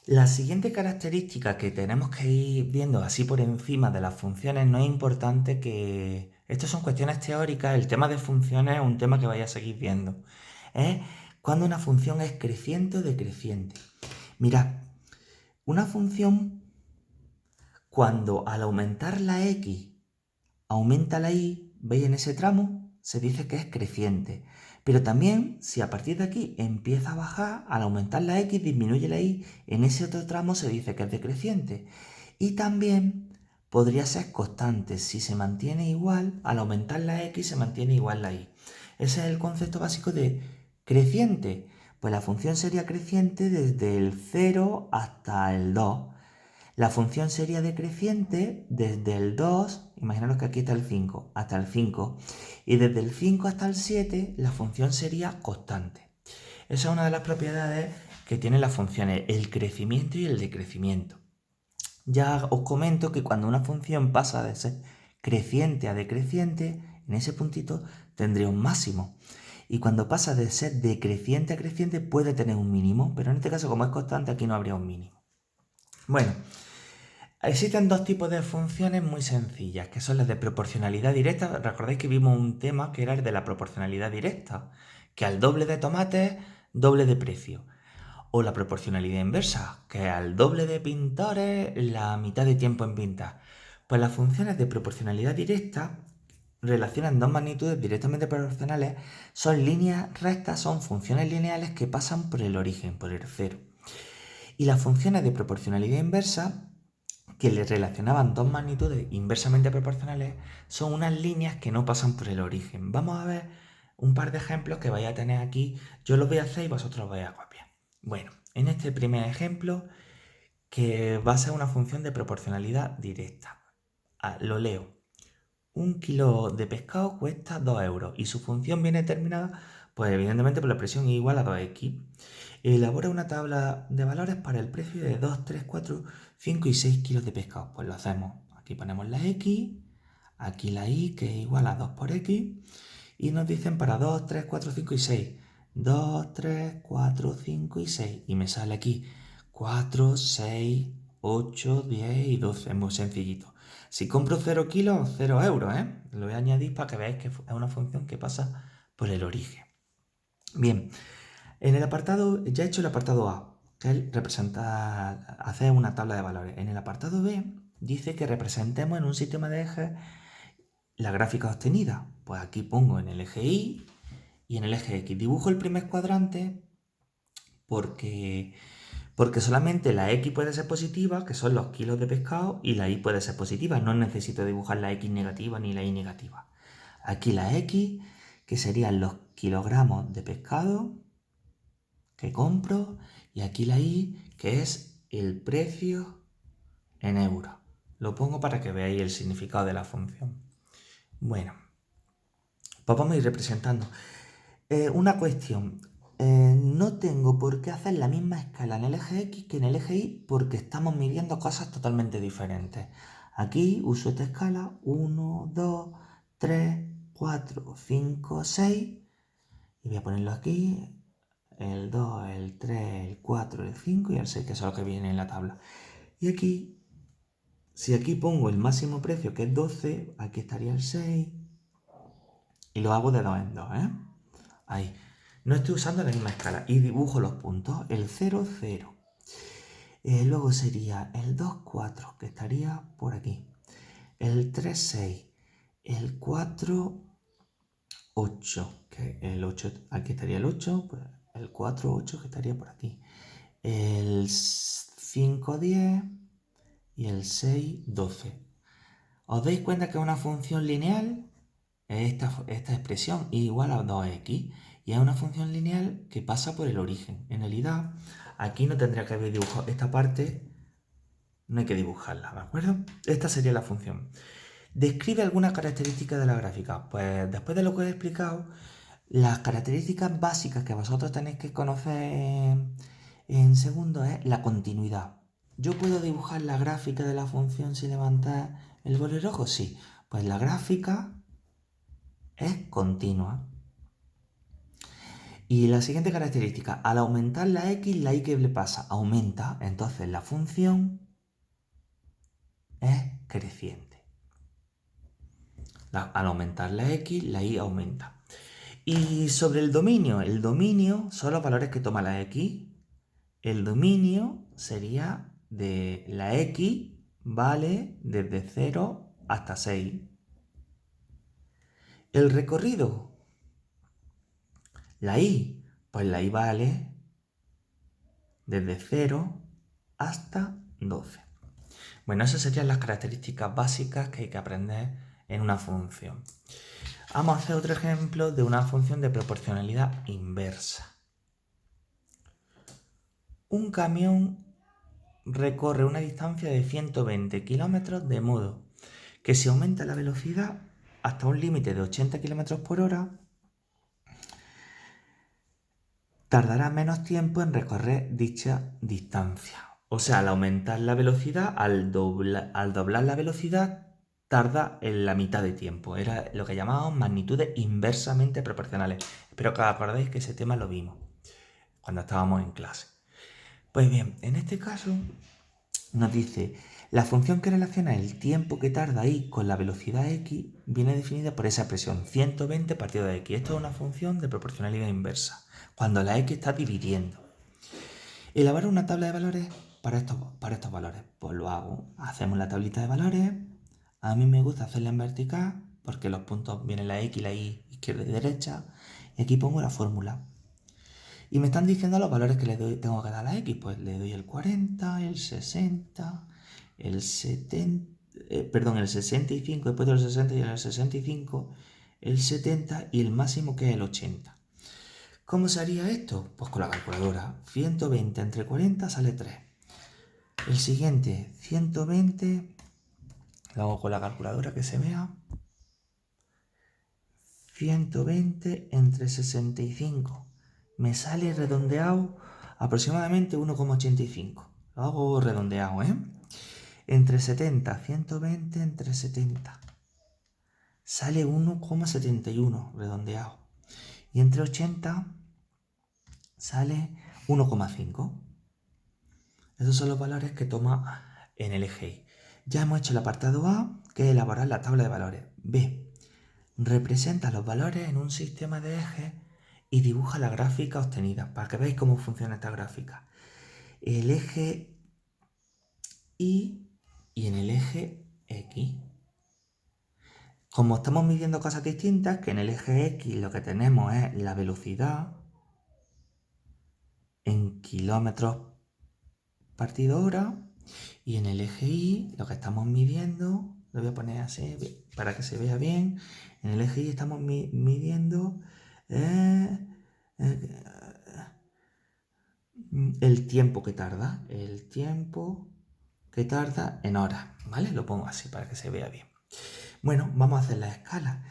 La siguiente característica que tenemos que ir viendo así por encima de las funciones, no es importante que... Estas son cuestiones teóricas, el tema de funciones es un tema que vais a seguir viendo. Es cuando una función es creciente o decreciente. Mirad, una función cuando al aumentar la x aumenta la y, ¿veis en ese tramo? Se dice que es creciente. Pero también, si a partir de aquí empieza a bajar, al aumentar la x disminuye la y, en ese otro tramo se dice que es decreciente. Y también podría ser constante. Si se mantiene igual, al aumentar la x se mantiene igual la y. Ese es el concepto básico de creciente. Pues la función sería creciente desde el 0 hasta el 2. La función sería decreciente desde el 2, imaginaros que aquí está el 5, hasta el 5. Y desde el 5 hasta el 7, la función sería constante. Esa es una de las propiedades que tienen las funciones, el crecimiento y el decrecimiento. Ya os comento que cuando una función pasa de ser creciente a decreciente, en ese puntito tendría un máximo. Y cuando pasa de ser decreciente a creciente puede tener un mínimo, pero en este caso como es constante aquí no habría un mínimo. Bueno, existen dos tipos de funciones muy sencillas, que son las de proporcionalidad directa. Recordáis que vimos un tema que era el de la proporcionalidad directa, que al doble de tomates, doble de precio. O la proporcionalidad inversa, que al doble de pintores, la mitad de tiempo en pintar. Pues las funciones de proporcionalidad directa relacionan dos magnitudes directamente proporcionales, son líneas rectas, son funciones lineales que pasan por el origen, por el cero. Y las funciones de proporcionalidad inversa que le relacionaban dos magnitudes inversamente proporcionales son unas líneas que no pasan por el origen. Vamos a ver un par de ejemplos que vais a tener aquí. Yo los voy a hacer y vosotros vais a copiar. Bueno, en este primer ejemplo, que va a ser una función de proporcionalidad directa. Lo leo. Un kilo de pescado cuesta 2 euros y su función viene determinada, pues evidentemente por la expresión y igual a 2x. Elabora una tabla de valores para el precio de 2, 3, 4, 5 y 6 kilos de pescado. Pues lo hacemos. Aquí ponemos la x, aquí la y, que es igual a 2 por x, y nos dicen para 2, 3, 4, 5 y 6. 2, 3, 4, 5 y 6. Y me sale aquí 4, 6, 8, 10 y 12. Es muy sencillito. Si compro 0 kilos, 0 euros, ¿eh? Lo voy a añadir para que veáis que es una función que pasa por el origen. Bien, en el apartado, ya he hecho el apartado A, que representa, hacer una tabla de valores. En el apartado B dice que representemos en un sistema de ejes la gráfica obtenida. Pues aquí pongo en el eje Y y en el eje X. Dibujo el primer cuadrante porque solamente la X puede ser positiva, que son los kilos de pescado, y la Y puede ser positiva. No necesito dibujar la X negativa ni la Y negativa. Aquí la X, que serían los kilogramos de pescado que compro, y aquí la Y, que es el precio en euros. Lo pongo para que veáis el significado de la función. Bueno, pues vamos a ir representando. Una cuestión. No tengo por qué hacer la misma escala en el eje X que en el eje Y porque estamos midiendo cosas totalmente diferentes. Aquí uso esta escala 1, 2, 3, 4, 5, 6 y voy a ponerlo aquí el 2, el 3, el 4, el 5 y el 6, que es lo que viene en la tabla. Y aquí, si aquí pongo el máximo precio que es 12, aquí estaría el 6 y lo hago de 2 en 2, ¿eh? Ahí. No estoy usando la misma escala y dibujo los puntos. El 0, 0. Luego sería el 2, 4, que estaría por aquí. El 3, 6. El 4, 8, que el 8, aquí estaría el 8. Pues el 4, 8, que estaría por aquí. El 5, 10. Y el 6, 12. ¿Os dais cuenta que es una función lineal? Esta expresión y igual a 2x y es una función lineal que pasa por el origen. En realidad, aquí no tendría que haber dibujado esta parte, no hay que dibujarla, ¿de acuerdo? Esta sería la función. Describe alguna característica de la gráfica. Pues después de lo que he explicado, las características básicas que vosotros tenéis que conocer en segundo es la continuidad. ¿Yo puedo dibujar la gráfica de la función sin levantar el boli rojo? Sí. Pues la gráfica es continua. Y la siguiente característica, al aumentar la x, la y ¿qué le pasa? Aumenta, entonces la función es creciente. Al aumentar la x, la y aumenta. Y sobre el dominio son los valores que toma la x. El dominio sería de la x, vale desde 0 hasta 6. El recorrido, la y, pues la y vale desde 0 hasta 12. Bueno, esas serían las características básicas que hay que aprender en una función. Vamos a hacer otro ejemplo de una función de proporcionalidad inversa. Un camión recorre una distancia de 120 kilómetros de modo que si aumenta la velocidad hasta un límite de 80 kilómetros por hora, tardará menos tiempo en recorrer dicha distancia. O sea, al aumentar la velocidad, al doblar la velocidad, tarda en la mitad de tiempo. Era lo que llamábamos magnitudes inversamente proporcionales. Espero que os acordéis que ese tema lo vimos cuando estábamos en clase. Pues bien, en este caso nos dice, la función que relaciona el tiempo que tarda y con la velocidad x viene definida por esa expresión 120 partido de x. Esto es una función de proporcionalidad inversa, cuando la x está dividiendo. Elaborar una tabla de valores para estos valores. Pues lo hago. Hacemos la tablita de valores. A mí me gusta hacerla en vertical porque los puntos vienen la x y la y izquierda y derecha. Y aquí pongo la fórmula. Y me están diciendo los valores que tengo que dar a la x. Pues le doy el 40, el 60, el 70, el 65, después del 60 y el 65, el 70 y el máximo que es el 80. ¿Cómo se haría esto? Pues con la calculadora. 120 entre 40 sale 3. El siguiente, 120, lo hago con la calculadora que se vea. 120 entre 65. Me sale redondeado aproximadamente 1,85. Lo hago redondeado, ¿eh? Entre 70, 120 entre 70. Sale 1,71 redondeado. Y entre 80 sale 1,5. Esos son los valores que toma en el eje Y. Ya hemos hecho el apartado A, que es elaborar la tabla de valores. B. Representa los valores en un sistema de ejes y dibuja la gráfica obtenida, para que veáis cómo funciona esta gráfica. El eje Y y en el eje X. Como estamos midiendo cosas distintas, que en el eje X lo que tenemos es la velocidad en kilómetros partido hora, y en el eje Y lo que estamos midiendo, lo voy a poner así para que se vea bien, en el eje Y estamos midiendo el tiempo que tarda, en horas, ¿vale? Lo pongo así para que se vea bien. Bueno, vamos a hacer la escala.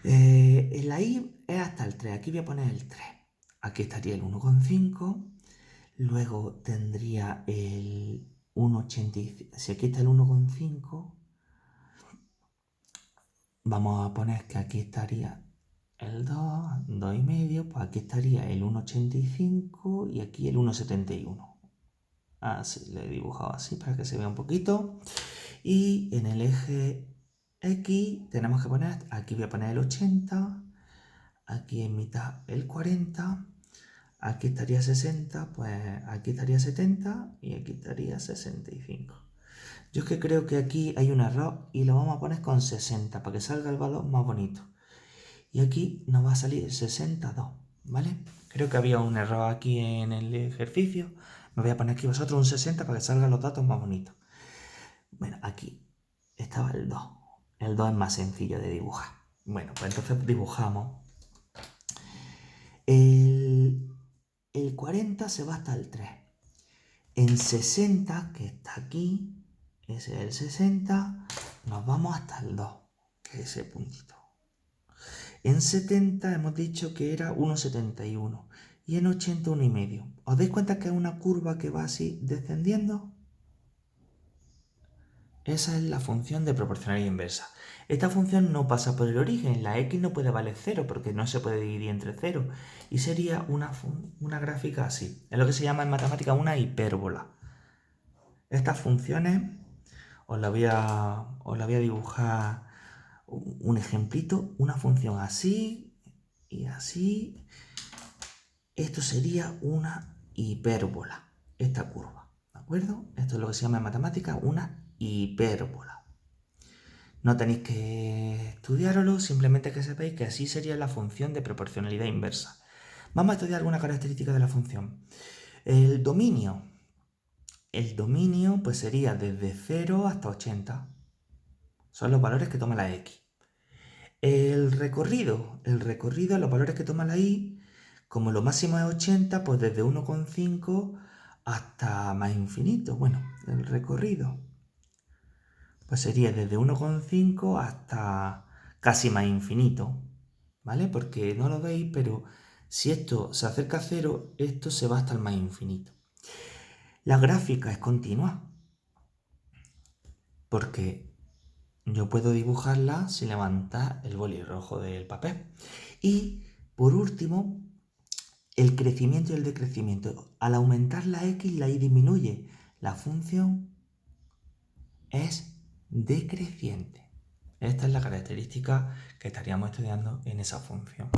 La I es hasta el 3, aquí voy a poner el 3. Aquí estaría el 1,5. Luego tendría el 1,85. Si aquí está el 1,5, vamos a poner que aquí estaría el 2, 2,5. Pues aquí estaría el 1,85 y aquí el 1,71. Así, lo he dibujado así para que se vea un poquito. Y en el eje X tenemos que poner, aquí voy a poner el 80, aquí en mitad el 40. Aquí estaría 60, pues aquí estaría 70 y aquí estaría 65. Yo es que creo que aquí hay un error y lo vamos a poner con 60 para que salga el valor más bonito. Y aquí nos va a salir 62, ¿vale? Creo que había un error aquí en el ejercicio. Me voy a poner aquí vosotros un 60 para que salgan los datos más bonitos. Bueno, aquí estaba el 2. El 2 es más sencillo de dibujar. Bueno, pues entonces dibujamos. El 40 se va hasta el 3. En 60, que está aquí, ese es el 60, nos vamos hasta el 2, que es ese puntito. En 70 hemos dicho que era 1,71 y en 80 1,5. ¿Os dais cuenta que es una curva que va así descendiendo? Esa es la función de proporcionalidad inversa. Esta función no pasa por el origen, la x no puede valer 0 porque no se puede dividir entre 0 y sería una gráfica así. Es lo que se llama en matemática una hipérbola. Estas funciones os la voy a dibujar un ejemplito, una función así y así. Esto sería una hipérbola, esta curva, ¿de acuerdo? Esto es lo que se llama en matemática una hipérbola. No tenéis que estudiarlo, simplemente que sepáis que así sería la función de proporcionalidad inversa. Vamos a estudiar alguna característica de la función. El dominio. El dominio pues sería desde 0 hasta 80. Son los valores que toma la x. El recorrido, los valores que toma la y, como lo máximo es 80, pues desde 1,5 hasta más infinito. Bueno, el recorrido pues sería desde 1,5 hasta casi más infinito, ¿vale? Porque no lo veis, pero si esto se acerca a 0, esto se va hasta el más infinito. La gráfica es continua, porque yo puedo dibujarla sin levantar el boli rojo del papel. Y, por último, el crecimiento y el decrecimiento. Al aumentar la x, la y disminuye. La función es decreciente. Esta es la característica que estaríamos estudiando en esa función.